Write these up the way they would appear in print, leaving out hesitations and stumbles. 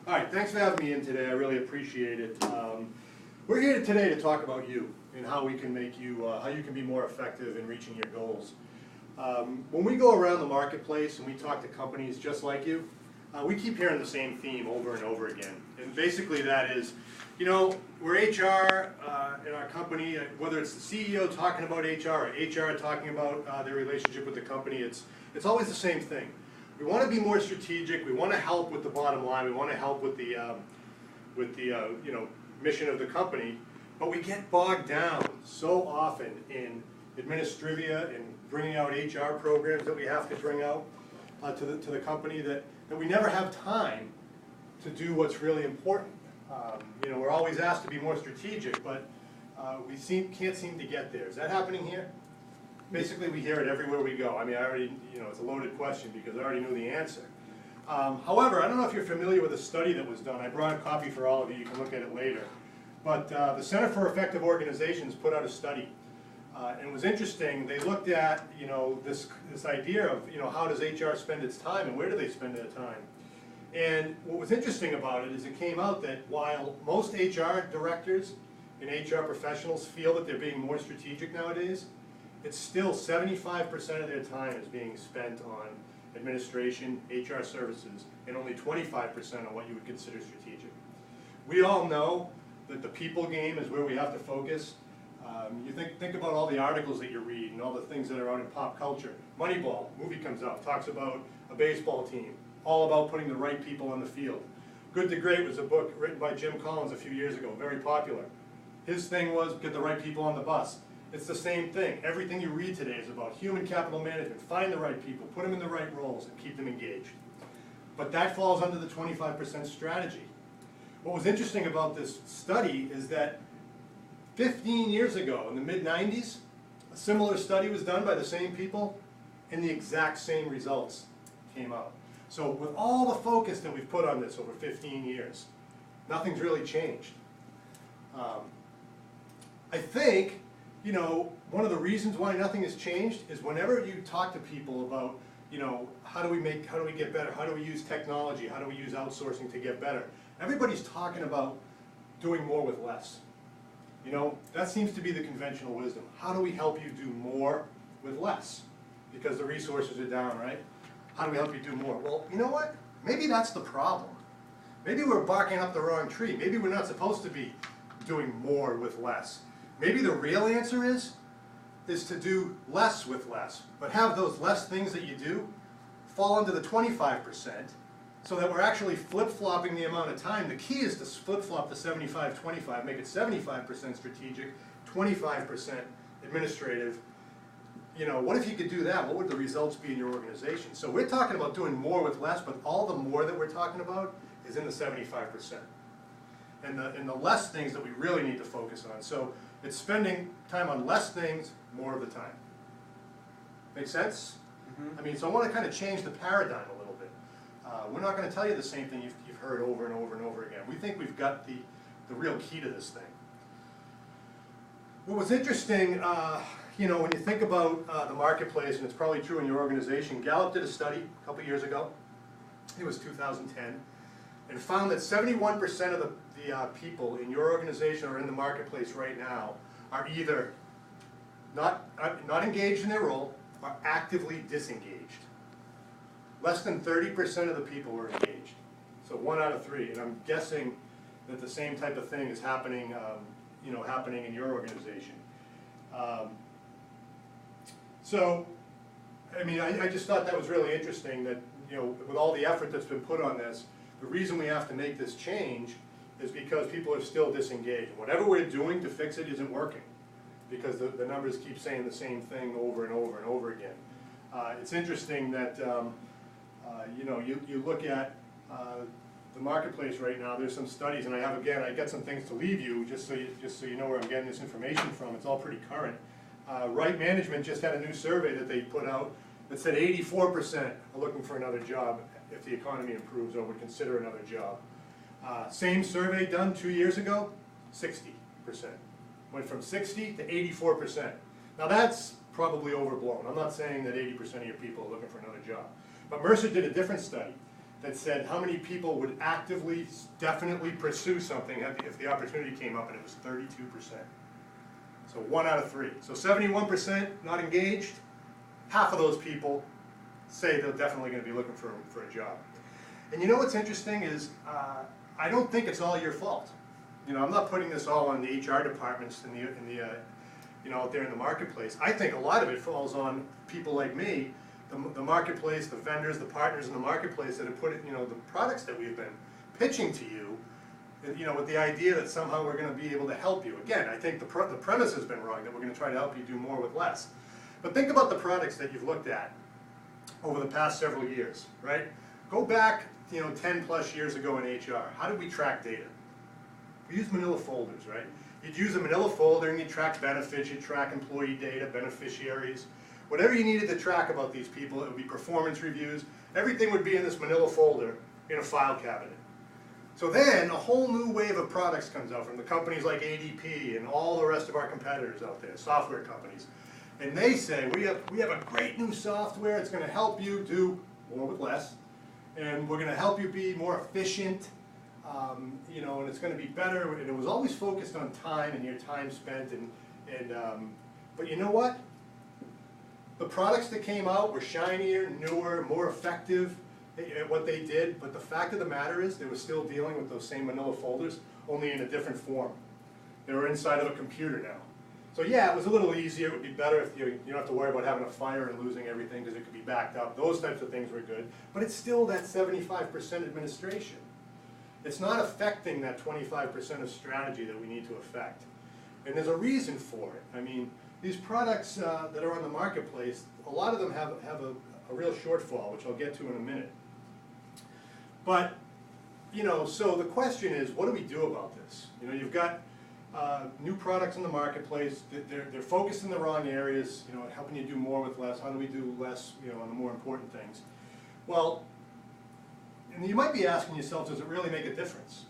All right, thanks for having me in today. I really appreciate it. We're here today to talk about you and how we can make you, how you can be more effective in reaching your goals. When we go around the marketplace and we talk to companies just like you, we keep hearing the same theme over and over again. And basically that is, you know, we're HR in our company, whether it's the CEO talking about HR or HR talking about their relationship with the company, it's always the same thing. We want to be more strategic. We want to help with the bottom line. We want to help with the mission of the company. But we get bogged down so often in administrivia and bringing out HR programs that we have to bring out to the company that we never have time to do what's really important. We're always asked to be more strategic, but we can't seem to get there. Is that happening here? Basically, we hear it everywhere we go. I mean, I already, it's a loaded question because I already knew the answer. However, I don't know if you're familiar with a study that was done. I brought a copy for all of you. You can look at it later. But the Center for Effective Organizations put out a study. And it was interesting. They looked at, this idea of, how does HR spend its time and where do they spend their time? And what was interesting about it is it came out that while most HR directors and HR professionals feel that they're being more strategic nowadays, it's still 75% of their time is being spent on administration, HR services, and only 25% on what you would consider strategic. We all know that the people game is where we have to focus. You think about all the articles that you read and all the things that are out in pop culture. Moneyball, movie comes out, talks about a baseball team, all about putting the right people on the field. Good to Great was a book written by Jim Collins a few years ago, very popular. His thing was get the right people on the bus. It's the same thing. Everything you read today is about human capital management. Find the right people, put them in the right roles, and keep them engaged. But that falls under the 25% strategy. What was interesting about this study is that 15 years ago, in the mid-90s, a similar study was done by the same people, and the exact same results came out. So with all the focus that we've put on this over 15 years, nothing's really changed. I think, one of the reasons why nothing has changed is whenever you talk to people about, how do we get better? How do we use technology? How do we use outsourcing to get better? Everybody's talking about doing more with less. That seems to be the conventional wisdom. How do we help you do more with less? Because the resources are down, right? How do we help you do more? Well, you know what? Maybe that's the problem. Maybe we're barking up the wrong tree. Maybe we're not supposed to be doing more with less. Maybe the real answer is to do less with less, but have those less things that you do fall under the 25%, so that we're actually flip-flopping the amount of time. The key is to flip-flop the 75-25, make it 75% strategic, 25% administrative. What if you could do that? What would the results be in your organization? So we're talking about doing more with less, but all the more that we're talking about is in the 75%. And the less things that we really need to focus on. So it's spending time on less things more of the time. Make sense? Mm-hmm. So I want to kind of change the paradigm a little bit. We're not going to tell you the same thing you've heard over and over and over again. We think we've got the real key to this thing. What was interesting, when you think about the marketplace, and it's probably true in your organization, Gallup did a study a couple years ago, it was 2010, and found that 71% of the people in your organization or in the marketplace right now are either not engaged in their role or actively disengaged. Less than 30% of the people were engaged. So 1 out of 3, and I'm guessing that the same type of thing is happening, happening in your organization. I just thought that was really interesting that, with all the effort that's been put on this, the reason we have to make this change is because people are still disengaged. Whatever we're doing to fix it isn't working because the numbers keep saying the same thing over and over and over again. It's interesting that, you look at the marketplace right now, there's some studies, and I got some things to leave you just so you know where I'm getting this information from. It's all pretty current. Right Management just had a new survey that they put out that said 84% are looking for another job if the economy improves or would consider another job. Same survey done 2 years ago, 60%. Went from 60 to 84%. Now that's probably overblown. I'm not saying that 80% of your people are looking for another job. But Mercer did a different study. that said how many people would actively, definitely pursue something if the opportunity came up, and it was 32%. So 1 out of 3. So 71% not engaged. Half of those people say they're definitely going to be looking for a job. And you know what's interesting is I don't think it's all your fault. You know, I'm not putting this all on the HR departments in the you know, out there in the marketplace. I think a lot of it falls on people like me, the marketplace, the vendors, the partners in the marketplace that have put it, you know, the products that we've been pitching to you know, with the idea that somehow we're going to be able to help you. Again, I think the premise has been wrong, that we're going to try to help you do more with less. But think about the products that you've looked at over the past several years, right? Go back, you know, 10 plus years ago in HR. How did we track data? We used manila folders, right? You'd use a manila folder and you'd track benefits, you'd track employee data, beneficiaries. Whatever you needed to track about these people, it would be performance reviews. Everything would be in this manila folder in a file cabinet. So then a whole new wave of products comes out from the companies like ADP and all the rest of our competitors out there, software companies. And they say, we have a great new software, it's going to help you do more with less, and we're going to help you be more efficient, you know, and it's going to be better. And it was always focused on time and your time spent, but you know what? The products that came out were shinier, newer, more effective at what they did, but the fact of the matter is they were still dealing with those same manila folders, only in a different form. They were inside of a computer now. So yeah, it was a little easier. It would be better if you don't have to worry about having a fire and losing everything because it could be backed up. Those types of things were good, but it's still that 75% administration. It's not affecting that 25% of strategy that we need to affect. And there's a reason for it. I mean, these products that are on the marketplace, a lot of them have a real shortfall, which I'll get to in a minute. But, you know, so the question is, what do we do about this? You know, you've got new products in the marketplace. They're focused in the wrong areas, you know, helping you do more with less. How do we do less, you know, on the more important things? Well, and you might be asking yourself, does it really make a difference?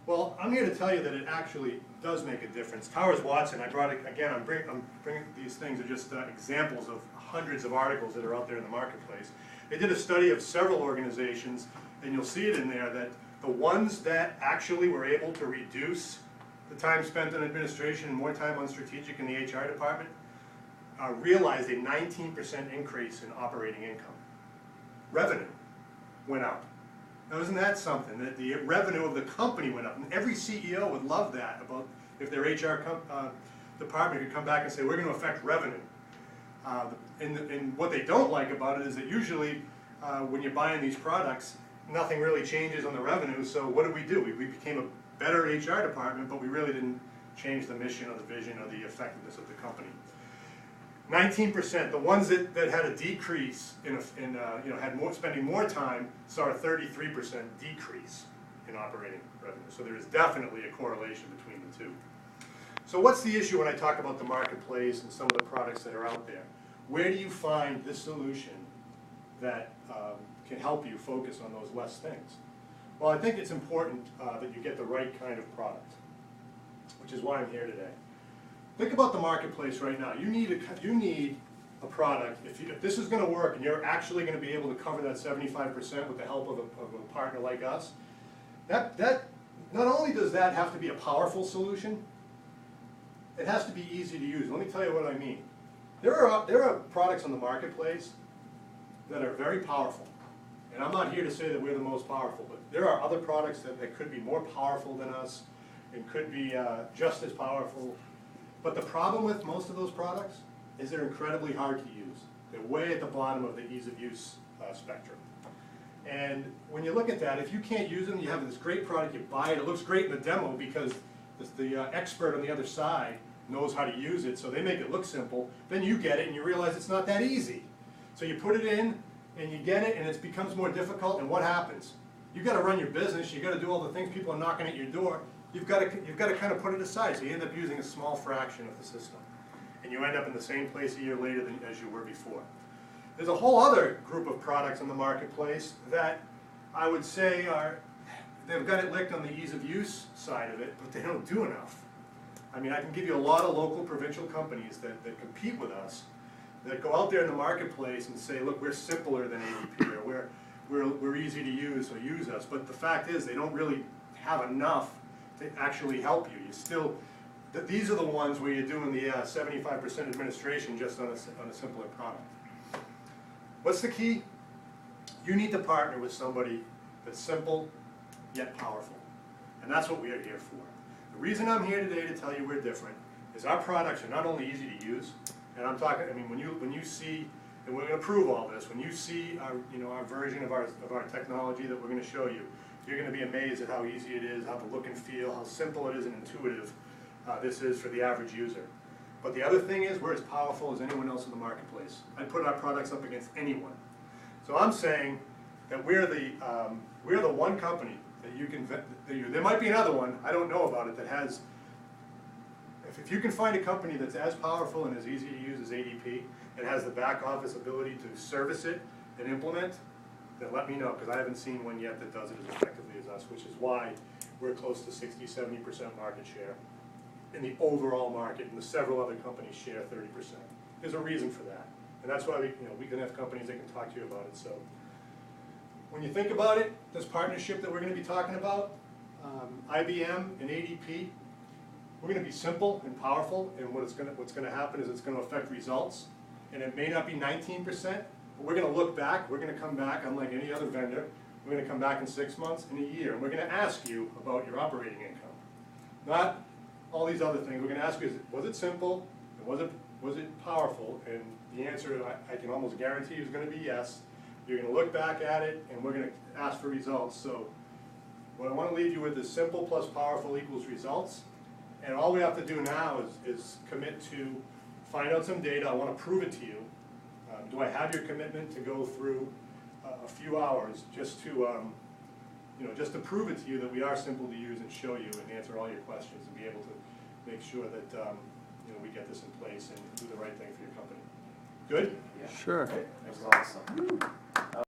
Well, I'm here to tell you that it actually does make a difference. Towers Watson, I brought it, again, I'm bringing these things are just examples of hundreds of articles that are out there in the marketplace. They did a study of several organizations, and you'll see it in there that the ones that actually were able to reduce the time spent on administration and more time on strategic in the HR department realized a 19% increase in operating income. Revenue went up. Now isn't that something, that the revenue of the company went up? And every CEO would love that, about if their HR department could come back and say, we're going to affect revenue. And what they don't like about it is that usually when you're buying these products, nothing really changes on the revenue, so what do? We became a better HR department, but we really didn't change the mission or the vision or the effectiveness of the company. 19%, the ones that had a decrease you know, had spending more time, saw a 33% decrease in operating revenue. So there is definitely a correlation between the two. So what's the issue when I talk about the marketplace and some of the products that are out there? Where do you find this solution that can help you focus on those less things? Well, I think it's important that you get the right kind of product, which is why I'm here today. Think about the marketplace right now. You need a product. If this is going to work and you're actually going to be able to cover that 75% with the help of a partner like us, that not only does that have to be a powerful solution, it has to be easy to use. Let me tell you what I mean. There are products on the marketplace that are very powerful. And I'm not here to say that we're the most powerful, but there are other products that could be more powerful than us and could be just as powerful. But the problem with most of those products is they're incredibly hard to use. They're way at the bottom of the ease of use spectrum. And when you look at that, if you can't use them, you have this great product, you buy it, it looks great in the demo because the expert on the other side knows how to use it, so they make it look simple. Then you get it and you realize it's not that easy. So you put it in and you get it and it becomes more difficult, and what happens? You've got to run your business, you've got to do all the things, people are knocking at your door. You've got to kind of put it aside, so you end up using a small fraction of the system. And you end up in the same place a year later as you were before. There's a whole other group of products in the marketplace that I would say they've got it licked on the ease of use side of it, but they don't do enough. I mean, I can give you a lot of local provincial companies that compete with us that go out there in the marketplace and say, look, we're simpler than ADP, or we're easy to use, so use us. But the fact is, they don't really have enough to actually help you. You still, these are the ones where you're doing the 75% administration just on a simpler product. What's the key? You need to partner with somebody that's simple yet powerful. And that's what we are here for. The reason I'm here today to tell you we're different is our products are not only easy to use, and I'm talking, I mean, when you see, and we're going to prove all this, when you see our, our version of our technology that we're going to show you, you're going to be amazed at how easy it is, how the look and feel, how simple it is and intuitive this is for the average user. But the other thing is, we're as powerful as anyone else in the marketplace. I'd put our products up against anyone. So I'm saying that we're the one company that you can, there might be another one, I don't know about it, that has, if you can find a company that's as powerful and as easy to use as ADP, and has the back office ability to service it and implement, then let me know, because I haven't seen one yet that does it as effectively as us, which is why we're close to 60–70% market share in the overall market, and the several other companies share 30%. There's a reason for that, and that's why we can have companies that can talk to you about it. So when you think about it, this partnership that we're going to be talking about, IBM and ADP, we're going to be simple and powerful, and what's going to happen is it's going to affect results, and it may not be 19%, but we're going to look back, we're going to come back, unlike any other vendor, we're going to come back in 6 months, in a year, and we're going to ask you about your operating income. Not all these other things. We're going to ask you, was it simple, and was it powerful, and the answer I can almost guarantee is going to be yes. You're going to look back at it, and we're going to ask for results. So what I want to leave you with is simple plus powerful equals results, and all we have to do now is commit to find out some data. I want to prove it to you. Do I have your commitment to go through a few hours just to, just to prove it to you that we are simple to use and show you and answer all your questions and be able to make sure that we get this in place and do the right thing for your company. Good? Yeah. Sure. Okay. That's awesome.